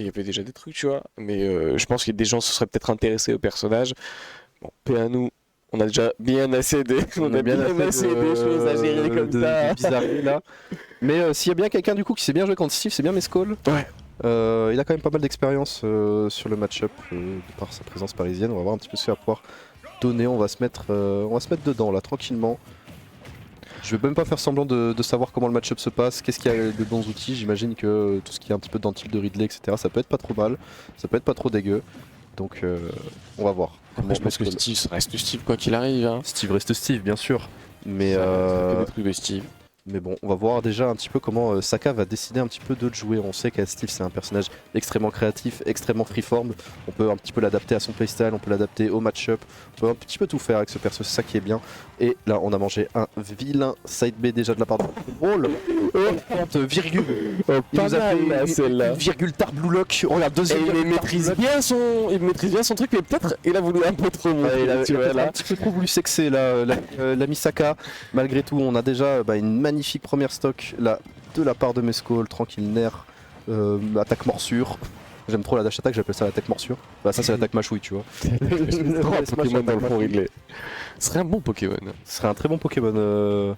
et il y avait déjà des trucs, tu vois. Mais je pense que des gens se seraient peut-être intéressés au personnage. Bon, paix à nous, on a déjà bien assez On a bien assez des choses à gérer comme ça. de bizarreries là. Mais s'il y a bien quelqu'un du coup qui sait bien jouer contre Steve, c'est bien Mescol. Ouais. Il a quand même pas mal d'expérience sur le match-up de par sa présence parisienne. On va voir un petit peu ce qu'il va pouvoir donner. On va se mettre dedans là tranquillement. Je vais même pas faire semblant de savoir comment le match-up se passe, qu'est-ce qu'il y a de bons outils. J'imagine que tout ce qui est un petit peu dans le type de Ridley, etc., ça peut être pas trop mal, ça peut être pas trop dégueu. Donc on va voir. Après, je pense que Steve ça reste Steve quoi qu'il arrive. Hein. Steve reste Steve, bien sûr. Mais Ça fait des trucs de Steve. Mais bon, on va voir déjà un petit peu comment Saka va décider un petit peu de le jouer. On sait qu'à Steve c'est un personnage extrêmement créatif, extrêmement freeform. On peut un petit peu l'adapter à son playstyle, on peut l'adapter au match-up, on peut un petit peu tout faire avec ce perso, c'est ça qui est bien. Et là on a mangé un vilain side B déjà de la part de Roll. Virgule. Il nous a fait une virgule tard blue lock. Regarde, deuxième. Et il maîtrise bien son truc, mais peut-être il a voulu un peu trop monter. Il a un petit peu trop voulu sexer là, l'ami Saka. Malgré tout, on a déjà une magnifique première stock là de la part de Mescol, tranquille nerf, attaque morsure. J'aime trop la dash attack, j'appelle ça l'attaque morsure. Bah ça c'est l'attaque machouille tu vois. Pokémon dans le fond réglé. Ce serait un bon Pokémon. Ce serait un très bon Pokémon.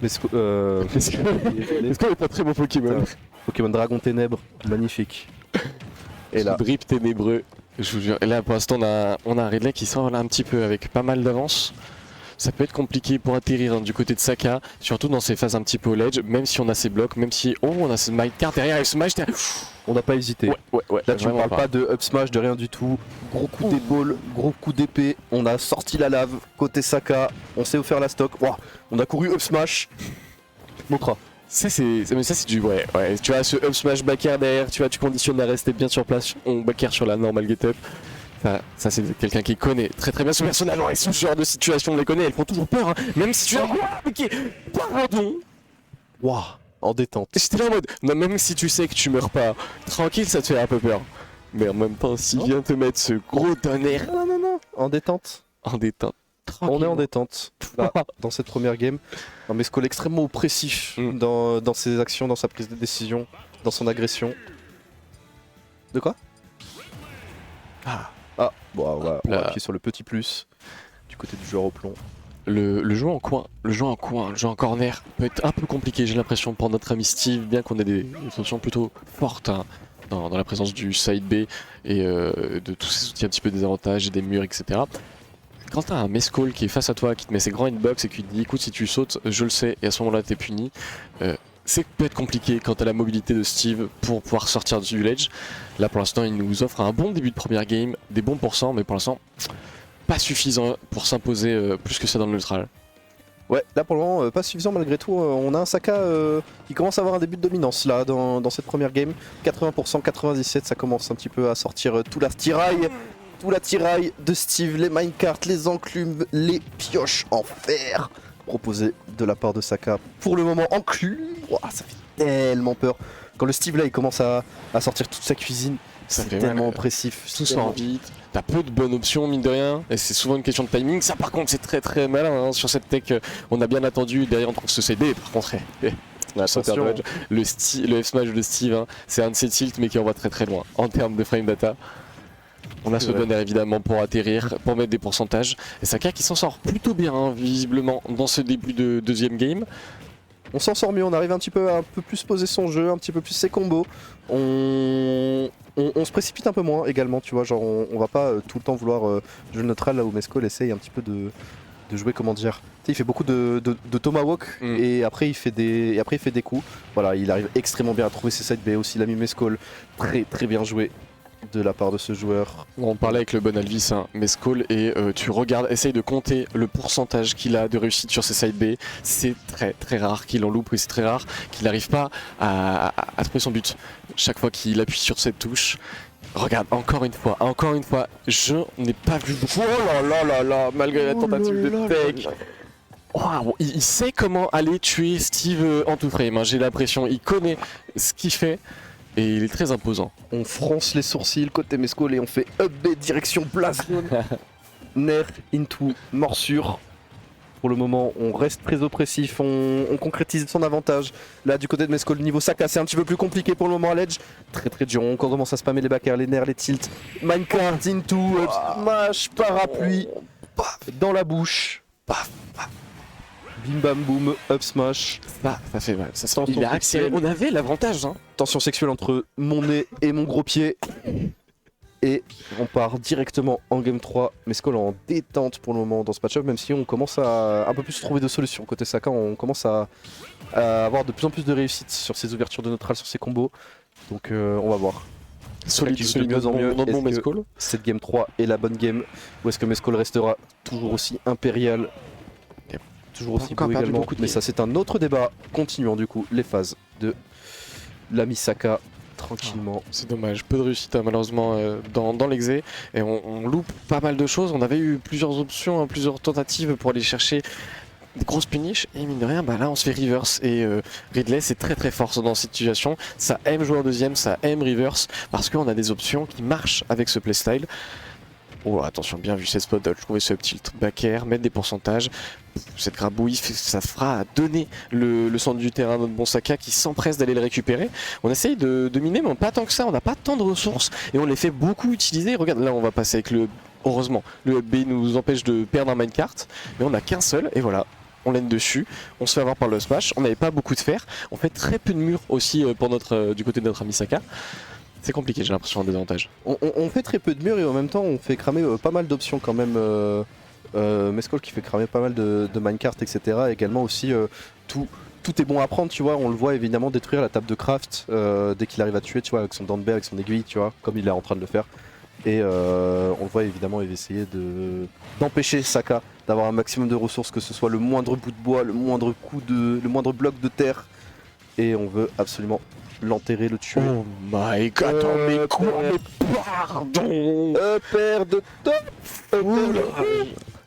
Mescol est pas très bon Pokémon. Pokémon Dragon Ténèbres, magnifique. Et là, drip ténébreux. Je vous jure. Et là pour l'instant on a un Ridley qui sort là un petit peu avec pas mal d'avance. Ça peut être compliqué pour atterrir du côté de Saka, surtout dans ces phases un petit peu au ledge, même si on a ces blocs, même si on a ce mindcard derrière et ce smash derrière. On n'a pas hésité. Ouais, là tu ne parles pas de up smash, de rien du tout. Gros coup d'épaule, gros coup d'épée, on a sorti la lave côté Saka, on s'est offert la stock. Wow, on a couru up smash. Mokra. Ça c'est du ouais. Tu vois ce up smash back air derrière, tu vois tu conditionnes à rester bien sur place, on back air sur la normal get up. Ça c'est quelqu'un qui connaît très bien ce personnage et ce genre de situation on les connaît, elles font toujours peur hein. Même si tu es pardon. Waouh, en détente. J'étais là en mode non, même si tu sais que tu meurs pas, tranquille ça te fait un peu peur. Mais en même temps s'il vient te mettre ce gros tonnerre. Non, en détente. En détente. On est en détente là, dans cette première game. Un Mescol extrêmement oppressif dans ses actions, dans sa prise de décision, dans son agression. De quoi? Bon, on va appuyer sur le petit plus du côté du joueur au plomb. Le jeu en coin, le jeu en corner peut être un peu compliqué, j'ai l'impression, pour notre ami Steve, bien qu'on ait des fonctions plutôt fortes hein, dans la présence du side B et de tous ces outils un petit peu des avantages et des murs, etc. Quand t'as un Mescol qui est face à toi, qui te met ses grands hitbox et qui te dit écoute si tu sautes, je le sais, et à ce moment-là t'es puni. C'est peut être compliqué quant à la mobilité de Steve pour pouvoir sortir du ledge. Là pour l'instant il nous offre un bon début de première game, des bons pourcents, mais pour l'instant pas suffisant pour s'imposer plus que ça dans le neutral. Ouais, là pour le moment pas suffisant malgré tout. On a un Saka qui commence à avoir un début de dominance là dans cette première game. 80%, 97%, ça commence un petit peu à sortir tout la tiraille de Steve, les minecarts, les enclumes, les pioches en fer proposées de la part de Saka. Pour le moment enclume, ça fait tellement peur. Quand le Steve là il commence à sortir toute sa cuisine, c'est tellement oppressif. Tout sort vite, t'as peu de bonnes options mine de rien, et c'est souvent une question de timing. Ça par contre c'est très malin hein. Sur cette tech, on a bien attendu, derrière on trouve ce CD, par contre le F-smash de Steve, hein, c'est un de ses tilts mais qui envoie très loin en termes de frame data. On a ce bonheur évidemment pour atterrir, pour mettre des pourcentages. Et Saka qui s'en sort plutôt bien hein, visiblement dans ce début de deuxième game. On s'en sort mieux, on arrive un petit peu plus poser son jeu, un petit peu plus ses combos. On se précipite un peu moins également, tu vois, genre on va pas tout le temps vouloir jouer neutral là où Mescol essaye un petit peu de jouer, comment dire. Tu sais, il fait beaucoup de tomahawk et après il fait des coups. Voilà, il arrive extrêmement bien à trouver ses side B aussi, l'ami Mescol. Très bien joué de la part de ce joueur. On parlait avec le bon Alvis, hein, Mescol, et tu regardes, essaye de compter le pourcentage qu'il a de réussite sur ses side B. C'est très rare qu'il en loupe et c'est très rare qu'il n'arrive pas à trouver son but. Chaque fois qu'il appuie sur cette touche, regarde, encore une fois, je n'ai pas vu beaucoup. Oh là, malgré la tentative de tech. Wow, il sait comment aller tuer Steve en tout frame, hein, j'ai l'impression, il connaît ce qu'il fait. Et il est très imposant. On fronce les sourcils côté Mescol et on fait up B direction blast zone. Nerf into morsure. Pour le moment, on reste très oppressif, on concrétise son avantage. Là, du côté de Mescol, niveau Saka, c'est un petit peu plus compliqué pour le moment à l'edge. Très très dur, on commence à spammer les back air, les nerfs, les tilts. Minecart into, smash, parapluie, dans la bouche. Bim bam boum, up smash. Ça fait mal. Ça Tension il a accéléré. sexuelle. On avait l'avantage. Hein. Tension sexuelle entre mon nez et mon gros pied. Et on part directement en game 3. Mescol en détente pour le moment dans ce match-up, même si on commence à un peu plus trouver de solutions. Côté Saka, on commence à avoir de plus en plus de réussite sur ses ouvertures de neutral, sur ses combos. Donc on va voir. Solide, De mieux en mieux. notre bon Est-ce que Mescol. cette game 3 est la bonne game, ou est-ce que Mescol restera toujours aussi impérial, toujours aussi Encore beau perdu également? beaucoup de Mais games. ça c'est un autre débat. Continuons du coup les phases de l'ami Saka tranquillement. C'est dommage, peu de réussite malheureusement dans l'exé et on loupe pas mal de choses. On avait eu plusieurs options, hein, plusieurs tentatives pour aller chercher des grosses punish et mine de rien, bah là on se fait reverse et Ridley c'est très très fort dans cette situation. Ça aime jouer en deuxième, ça aime reverse parce qu'on a des options qui marchent avec ce playstyle. Oh attention, bien vu cette spot dodge, trouver ce petit back air, mettre des pourcentages. Cette grabouille, ça fera donner le centre du terrain à notre bon Saka qui s'empresse d'aller le récupérer. On essaye de miner, mais pas tant que ça, on n'a pas tant de ressources et on les fait beaucoup utiliser. Regarde, là on va passer avec le... Heureusement, le B nous empêche de perdre un minecart, mais on n'a qu'un seul et voilà. On l'aine dessus, on se fait avoir par le smash, on n'avait pas beaucoup de fer, on fait très peu de murs aussi pour du côté de notre ami Saka. C'est compliqué, j'ai l'impression, un désavantage. On fait très peu de murs et en même temps on fait cramer pas mal d'options quand même. Mescol qui fait cramer pas mal de minecart, etc. Également aussi tout est bon à prendre, tu vois. On le voit évidemment détruire la table de craft dès qu'il arrive à tuer, tu vois, avec son downbear, avec son aiguille, tu vois, comme il est en train de le faire. Et on le voit évidemment essayer d'empêcher Saka d'avoir un maximum de ressources, que ce soit le moindre bout de bois, le moindre bloc de terre. Et on veut absolument l'enterrer, le tuer. Oh my god, attends, mais quoi, mais pardon. Paire de top.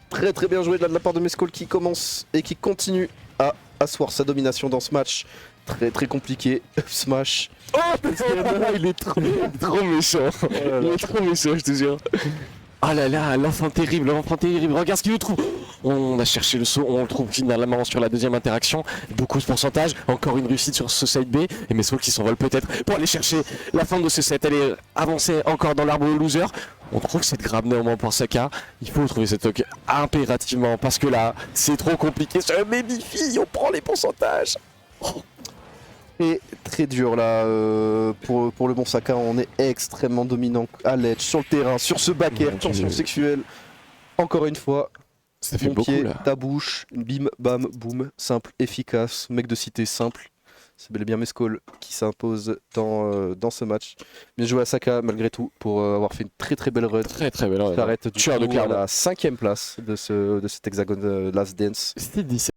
Très très bien joué de la part de Mescol qui commence et qui continue à asseoir sa domination dans ce match. Très très compliqué. Smash. Oh, il est trop méchant. Il est trop méchant, je te jure. Ah là là, l'enfant terrible, regarde ce qu'il nous trouve. On a cherché le saut, on le trouve finalement sur la deuxième interaction. Beaucoup de pourcentage, encore une réussite sur ce side B. Et Mescol qui s'envole peut-être pour aller chercher la fin de ce set. Elle est avancée encore dans l'arbre loser. On trouve cette grab néanmoins pour Saka. Il faut trouver cette hook impérativement parce que là, c'est trop compliqué. Sur un baby-fille, on prend les pourcentages. Oh. Et très dur là pour le bon Saka, on est extrêmement dominant à l'edge, sur le terrain, sur ce back air, tension sexuelle. Encore une fois, ça fait ton beaucoup pied, là. ta bouche, bim, bam, boum, simple, efficace, mec de cité simple. C'est bel et bien Mescol qui s'impose dans ce match. Bien joué à Saka malgré tout pour avoir fait une très très belle run. Très très belle. S'arrête du Tueur de coup à Clermont. la 5ème place de cet hexagone Last Dance. C'était 17.